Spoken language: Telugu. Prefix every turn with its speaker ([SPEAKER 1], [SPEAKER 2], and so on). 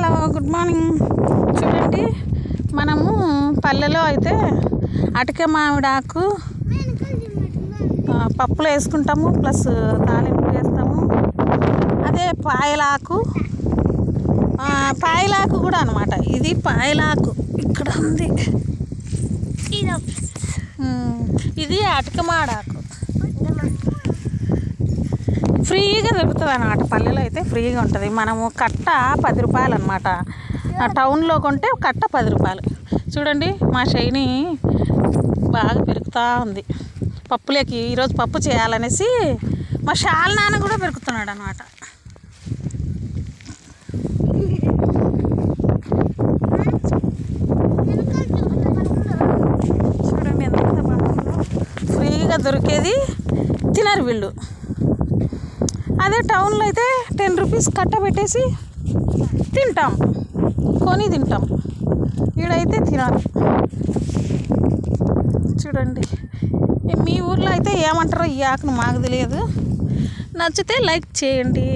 [SPEAKER 1] Hello good morning. చూడండి, మనము పల్లెలో అయితే అటిక మామిడాకు పప్పులో వేసుకుంటాము, ప్లస్ తాలింపు వేస్తాము. అదే పాయలాకు కూడా అనమాట. ఇది పాయలాకు ఇక్కడ ఉంది. ఇది అటిక మామిడాకు ఫ్రీగా దొరుకుతుంది అన్నమాట. పల్లెలో అయితే ఫ్రీగా ఉంటుంది. మనము కట్ట 10 రూపాయలు అనమాట. టౌన్లో కొంటే కట్ట 10 రూపాయలు. చూడండి, మా షైని బాగా పెరుగుతూ ఉంది. పప్పులోకి ఈరోజు పప్పు చేయాలనేసి మా షాల్ నాన్న కూడా పెరుగుతున్నాడు అనమాట. చూడండి ఎంత బాగా ఫ్రీగా దొరికేది తినరు వీళ్ళు. అదే టౌన్లో అయితే 10 రూపీస్ కట్ట పెట్టేసి తింటాం, కొని తింటాం. ఈడైతే తినాలి. చూడండి, మీ ఊర్లో అయితే ఏమంటారో ఈ ఆకును మాకు తెలియదు. నచ్చితే లైక్ చేయండి.